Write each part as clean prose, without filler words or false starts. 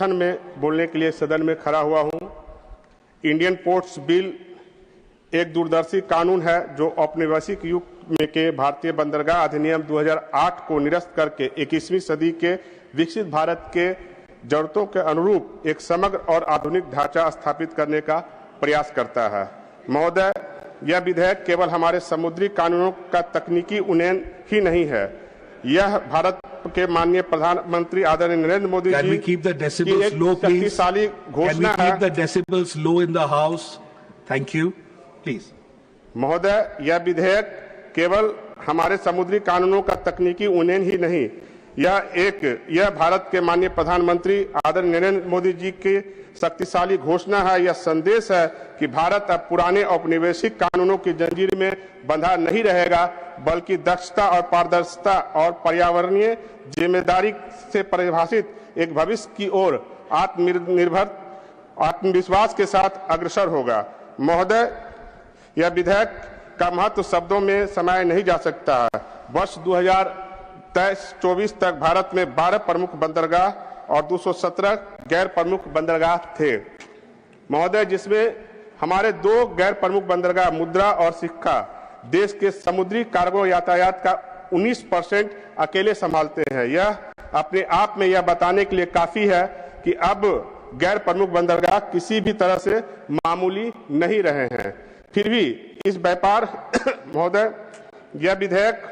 समर्थन में बोलने के लिए सदन में खड़ा हुआ हूं। इंडियन पोर्ट्स बिल एक दूरदर्शी कानून है जो औपनिवेशिक युग में के भारतीय बंदरगाह अधिनियम 2008 को निरस्त करके 21वीं सदी के विकसित भारत के जरूरतों के अनुरूप एक समग्र और आधुनिक ढांचा स्थापित करने का प्रयास करता है। महोदय, यह विधेयक केवल हमारे समुद्री कानूनों का तकनीकी उन्नयन ही नहीं है, यह भारत के माननीय प्रधानमंत्री आदरणीय नरेंद्र मोदी जी की एक शक्तिशाली घोषणा है। महोदय, यह विधेयक केवल हमारे समुद्री कानूनों का तकनीकी उन्नयन ही नहीं, यह भारत के माननीय प्रधानमंत्री आदरणीय नरेंद्र मोदी जी की शक्तिशाली घोषणा है। यह संदेश है कि भारत अब पुराने औपनिवेशिक कानूनों की जंजीर में बंधा नहीं रहेगा, बल्कि दक्षता और पारदर्शिता और पर्यावरणीय जिम्मेदारी से परिभाषित एक भविष्य की ओर आत्मनिर्भर आत्मविश्वास के साथ अग्रसर होगा। महोदय, यह विधेयक का महत्व शब्दों में समाया नहीं जा सकता है। वर्ष 2023-24 तक भारत में 12 प्रमुख बंदरगाह और 217 गैर प्रमुख बंदरगाह थे। महोदय, जिसमें हमारे 2 गैर प्रमुख बंदरगाह मुद्रा और सिक्का देश के समुद्री कार्गो यातायात का 19% अकेले संभालते हैं। यह अपने आप में यह बताने के लिए काफी है कि अब गैर प्रमुख बंदरगाह किसी भी तरह से मामूली नहीं रहे हैं। फिर भी इस व्यापार महोदय, यह विधेयक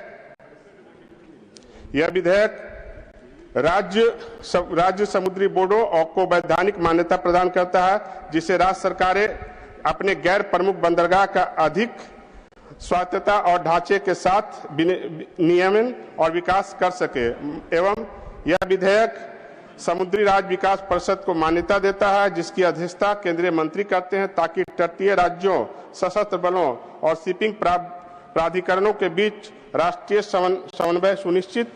राज्य समुद्री बोर्डों को वैधानिक मान्यता प्रदान करता है, जिससे राज्य सरकारें अपने गैर प्रमुख बंदरगाह का अधिक स्वायत्तता और ढांचे के साथ नियमन और विकास कर सके। एवं यह विधेयक समुद्री राज्य विकास परिषद को मान्यता देता है, जिसकी अध्यक्षता केंद्रीय मंत्री करते हैं, ताकि तटीय राज्यों, सशस्त्र बलों और शिपिंग प्राधिकरणों के बीच राष्ट्रीय समन्वय सुनिश्चित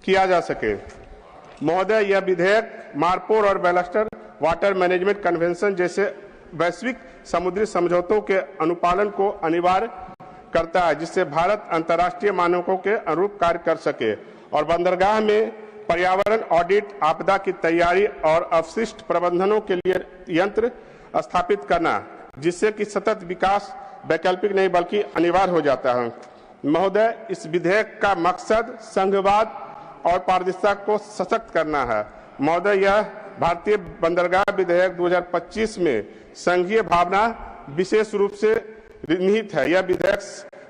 किया जा सके। महोदय, यह विधेयक मारपोर और बैलस्टर वाटर मैनेजमेंट कन्वेंशन जैसे वैश्विक समुद्री समझौतों के अनुपालन को अनिवार्य करता है, जिससे भारत अंतर्राष्ट्रीय मानकों के अनुरूप कार्य कर सके और बंदरगाह में पर्यावरण ऑडिट, आपदा की तैयारी और अपशिष्ट प्रबंधनों के लिए यंत्र स्थापित करना, जिससे कि सतत विकास वैकल्पिक नहीं बल्कि अनिवार्य हो जाता है। महोदय, इस विधेयक का मकसद संघवाद और पारदर्शिता को सशक्त करना है। महोदय, यह भारतीय बंदरगाह विधेयक 2025 में संघीय भावना विशेष रूप से निहित है। यह विधेयक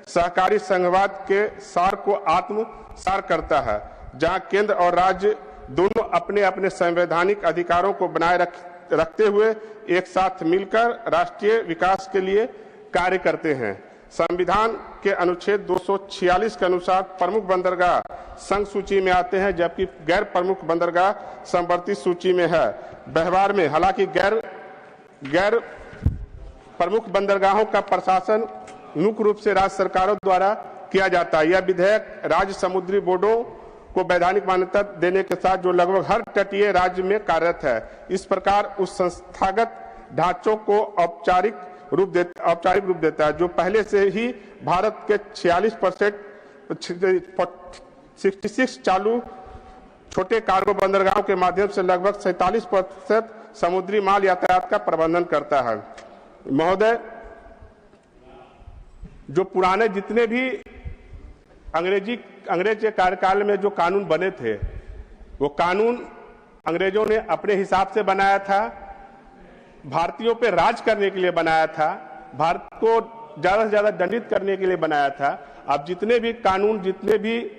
सहकारी संघवाद के सार को आत्मसार करता है, जहां केंद्र और राज्य दोनों अपने अपने संवैधानिक अधिकारों को बनाए रखते हुए एक साथ मिलकर राष्ट्रीय विकास के लिए कार्य करते हैं। संविधान के अनुच्छेद 246 के अनुसार प्रमुख बंदरगाह संघ सूची में आते हैं, जबकि गैर प्रमुख बंदरगाह संवर्ती सूची में है। व्यवहार में हालांकि गैर प्रमुख बंदरगाहों का प्रशासन मुख्य रूप से राज्य सरकारों द्वारा किया जाता है। यह विधेयक राज्य समुद्री बोर्डों को वैधानिक मान्यता देने के साथ जो लगभग हर तटीय राज्य में कार्यरत है, इस प्रकार उस संस्थागत ढांचों को औपचारिक रूप देता है, जो पहले से ही भारत के 66 चालू छोटे कार्गो बंदरगाहों के माध्यम से लगभग 47% समुद्री माल यातायात का प्रबंधन करता है। महोदय, जो पुराने जितने भी अंग्रेज के कार्यकाल में जो कानून बने थे, वो कानून अंग्रेजों ने अपने हिसाब से बनाया था, भारतीयों पे राज करने के लिए बनाया था, भारत को ज्यादा से ज्यादा दंडित करने के लिए बनाया था। अब जितने भी कानून, जितने भी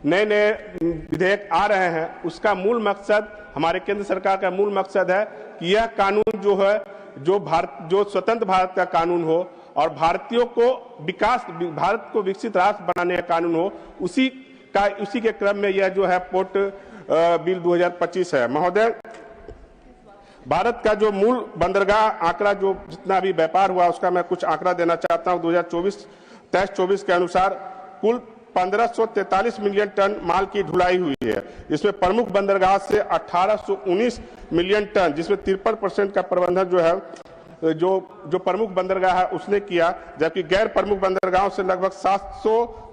नए नए विधेयक आ रहे हैं, उसका मूल मकसद, हमारे केंद्र सरकार का मूल मकसद है कि यह कानून जो है, जो स्वतंत्र भारत का कानून हो और भारतीयों को भारत को विकसित राष्ट्र बनाने का कानून हो, उसी के क्रम में यह जो है पोर्ट बिल 2025 है। महोदय, भारत का जो मूल बंदरगाह आंकड़ा, जो जितना भी व्यापार हुआ, उसका मैं कुछ आंकड़ा देना चाहता हूं। 2023-24 के अनुसार कुल 1543 मिलियन टन माल की ढुलाई हुई है। इसमें प्रमुख बंदरगाह से 1819 मिलियन टन, जिसमें 53% का प्रबंधन जो है जो प्रमुख बंदरगाह है उसने किया, जबकि गैर प्रमुख बंदरगाहों से लगभग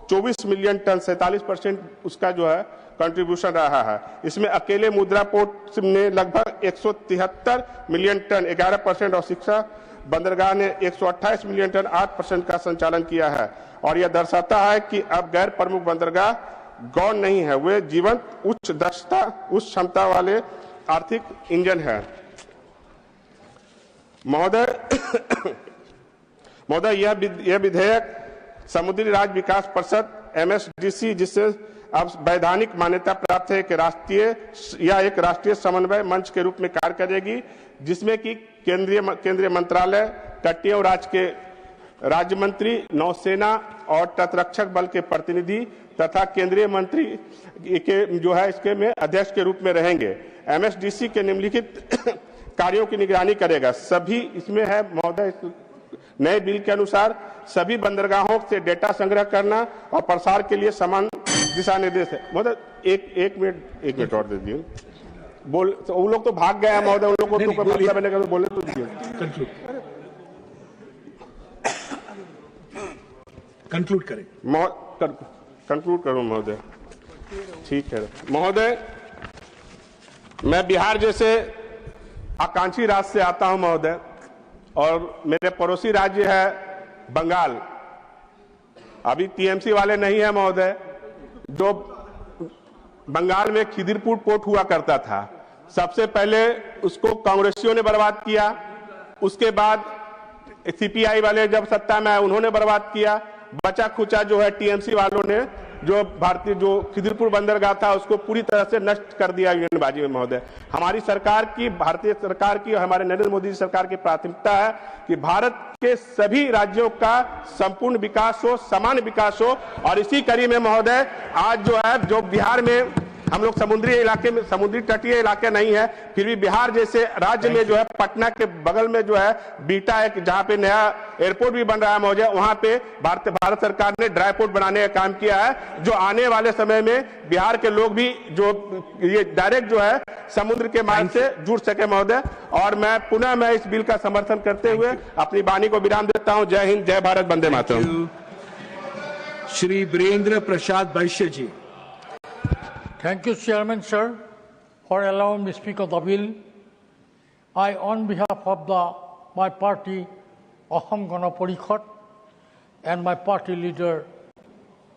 24 मिलियन टन 47% उसका जो है कंट्रीब्यूशन रहा है। इसमें अकेले मुद्रा पोर्ट ने लगभग 173 मिलियन टन 11% और शिक्षा बंदरगाह ने 128 मिलियन टन 8% का संचालन किया है। और यह दर्शाता है कि अब गैर प्रमुख बंदरगाह गौण नहीं है, वे जीवंत उच्च दक्षता उच्च क्षमता वाले आर्थिक इंजन है। महोदय यह विधेयक समुद्री राज्य विकास परिषद MSDC, जिससे अब वैधानिक मान्यता प्राप्त है कि एक राष्ट्रीय समन्वय मंच के रूप में कार्य करेगी, जिसमें कि केंद्रीय मंत्रालय, तटीय और राज्य मंत्री, नौसेना और तटरक्षक बल के प्रतिनिधि तथा केंद्रीय मंत्री के जो है इसके में अध्यक्ष के रूप में रहेंगे। MSDC के निम्नलिखित कार्यों की निगरानी करेगा। सभी इसमें है महोदय, नए बिल के अनुसार सभी बंदरगाहों से डेटा संग्रह करना और प्रसार के लिए समान दिशा निर्देश है। महोदय एक मिनट और दे दिए। बोल तो उन लोग तो भाग गए हैं महोदय, उन लोग को तो कोई मतलब नहीं, बोले तो दीजिए। कंक्लूड करें। कंक्लूड करूं महोदय, ठीक है महोदय। मैं बिहार जैसे आकांक्षी राज्य से आता हूं महोदय, और मेरे पड़ोसी राज्य है बंगाल। अभी TMC वाले नहीं है महोदय। जो बंगाल में खिदिरपुर पोर्ट हुआ करता था, सबसे पहले उसको कांग्रेसियों ने बर्बाद किया, उसके बाद CPI वाले जब सत्ता में आए उन्होंने बर्बाद किया। बचा खुचा जो है TMC वालों ने जो खिदिरपुर बंदरगाह था उसको पूरी तरह से नष्ट कर दिया यूनियनबाजी में महोदय। हमारी सरकार की, भारतीय सरकार की और हमारे नरेंद्र मोदी सरकार की प्राथमिकता है कि भारत के सभी राज्यों का संपूर्ण विकास हो, समान विकास हो। और इसी कड़ी में महोदय आज जो है, जो बिहार में हम लोग समुद्री इलाके में, समुद्री तटीय इलाके नहीं है, फिर भी बिहार जैसे राज्य में जो है पटना के बगल में जो है बीटा है, जहां पे नया एयरपोर्ट भी बन रहा है महोदय, वहां पे भारत सरकार ने ड्राई पोर्ट बनाने का काम किया है, जो आने वाले समय में बिहार के लोग भी जो ये डायरेक्ट जो है समुद्र के मार्ग से जुड़ सके महोदय। और मैं इस बिल का समर्थन करते हुए अपनी वाणी को विराम देता हूं। जय हिंद, जय भारत, वंदे मातरम। श्री वीरेंद्र प्रसाद वैश्य जी। Thank you, Chairman, sir, for allowing me to speak of the bill. I, on behalf of my party, Aham Gana Parishad, and my party leader,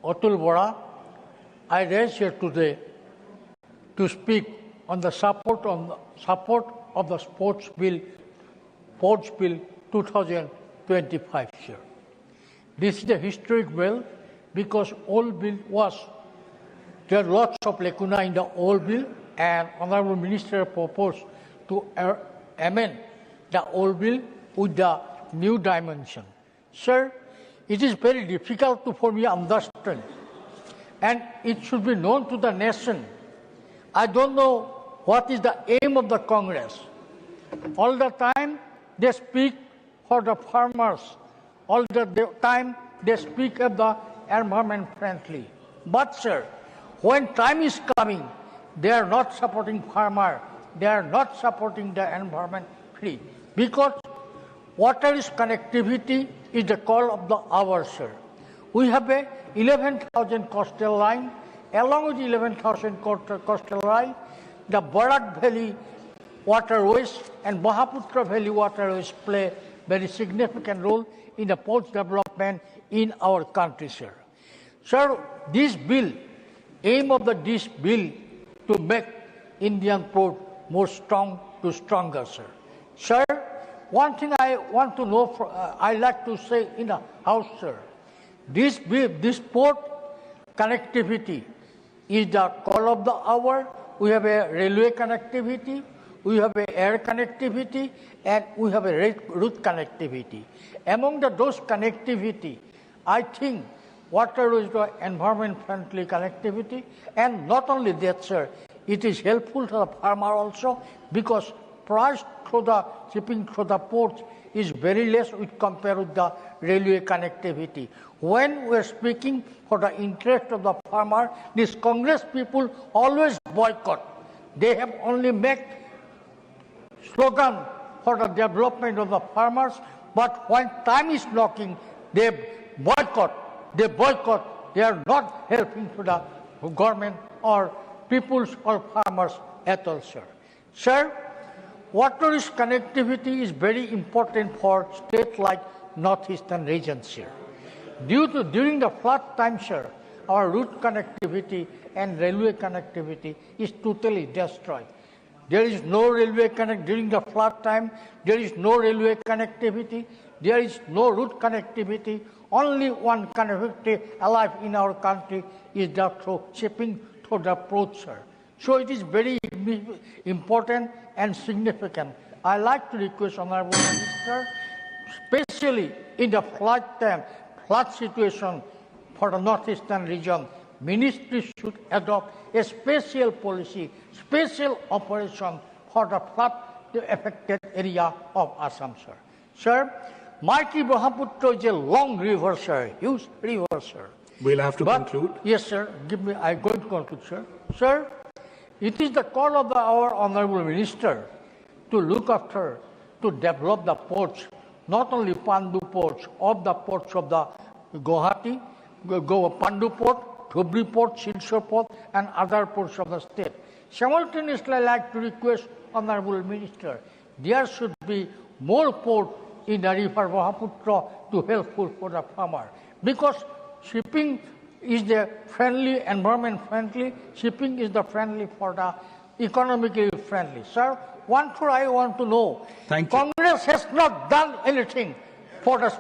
Atul Bora, I raise here today to speak on the support of the Sports Bill 2025, sir. This is a historic bill because old bill there are lots of lacuna in the old bill, and Honorable Minister proposed to amend the old bill with the new dimension. Sir, it is very difficult for me to understand, and it should be known to the nation. I don't know what is the aim of the Congress. All the time they speak for the farmers. All the time they speak of the environment friendly. But sir, when time is coming, they are not supporting farmer. They are not supporting the environment free. Because water is connectivity is the call of the hour, sir. We have a 11,000 coastal line. Along with 11,000 coastal line, the Barak Valley waterways and Mahaputra Valley waterways play very significant role in the port development in our country, sir. Sir, this bill, aim of this bill to make Indian port more stronger, sir. Sir, one thing I want to know, I like to say in the House, sir, this port connectivity is the call of the hour. We have a railway connectivity, we have a air connectivity, and we have a route connectivity. Among those connectivity, I think water is the environment-friendly connectivity, and not only that, sir, it is helpful to the farmer also because price through the shipping through the ports is very less with compared with the railway connectivity. When we are speaking for the interest of the farmer, these Congress people always boycott. They have only made slogan for the development of the farmers, but when time is knocking, they boycott They are not helping to the government or peoples or farmers at all, sir. Sir, water connectivity is very important for states like northeastern region, sir. During the flood time, sir, our road connectivity and railway connectivity is totally destroyed. There is no railway connect during the flood time. There is no railway connectivity. There is no road connectivity. Only one connectivity alive in our country is the through shipping through the port, sir. So it is very important and significant. I like to request Honorable Minister, especially in the flood time, flood situation for the northeastern region, Ministry should adopt a special policy, special operation for the flood affected area of Assam, sir. Sir, mighty Brahmaputra is a long river, sir, huge river, sir. We'll have to conclude. Yes, sir. I'm going to conclude, sir. Sir, it is the call of our Honorable Minister to look after, to develop the ports, not only Pandu ports, of the ports of the Guwahati, Pandu port, Dhubri port, Silchar port, and other ports of the state. Simultaneously, I like to request Honorable Minister, there should be more port in the river Brahmaputra to helpful for the farmer. Because shipping is the friendly, environment friendly, shipping is the friendly for the economically friendly. Sir, one thing I want to know. Thank you. Congress has not done anything for the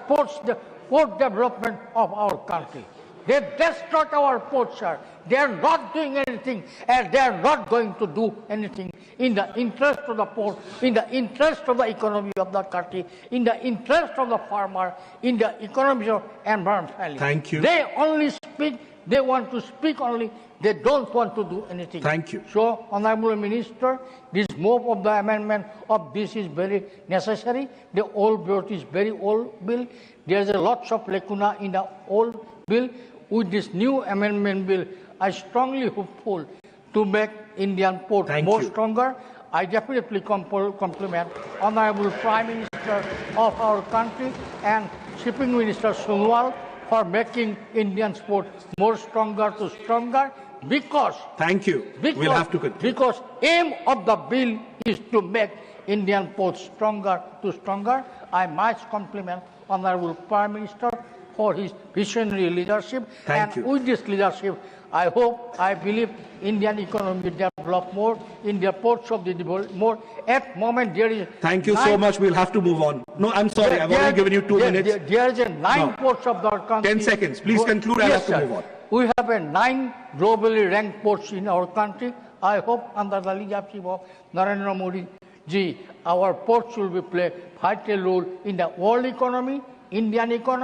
port development of our country. They destroyed our ports, sir. They are not doing anything, and they are not going to do anything in the interest of the port, in the interest of the economy of the country, in the interest of the farmer, in the economy of environment. Thank you. They only speak, they want to speak only, they don't want to do anything. Thank you. So, Honorable Minister, this move of the amendment of this is very necessary. The old bill is very old bill. There is a lots of lacuna in the old bill. With this new amendment bill, I strongly hopeful to make Indian port more stronger. I definitely compliment Honorable Prime Minister of our country and Shipping Minister Sonowal for making Indian port more stronger to stronger because... Thank you. We'll have to continue. Because aim of the bill is to make Indian ports stronger to stronger. I must compliment Honorable Prime Minister for his visionary leadership. Thank you. With this leadership, I hope, I believe Indian economy will develop more, India ports of the develop more. At moment there is... Thank you so much. We'll have to move on. No, I'm sorry. I've already given you 2 minutes. There is a 9 ports of the country. 10 seconds. Please conclude. I'll have to move on. We have a 9 globally ranked ports in our country. I hope under the leadership of Narendra Modi ji, our ports will play vital role in the world economy, Indian economy,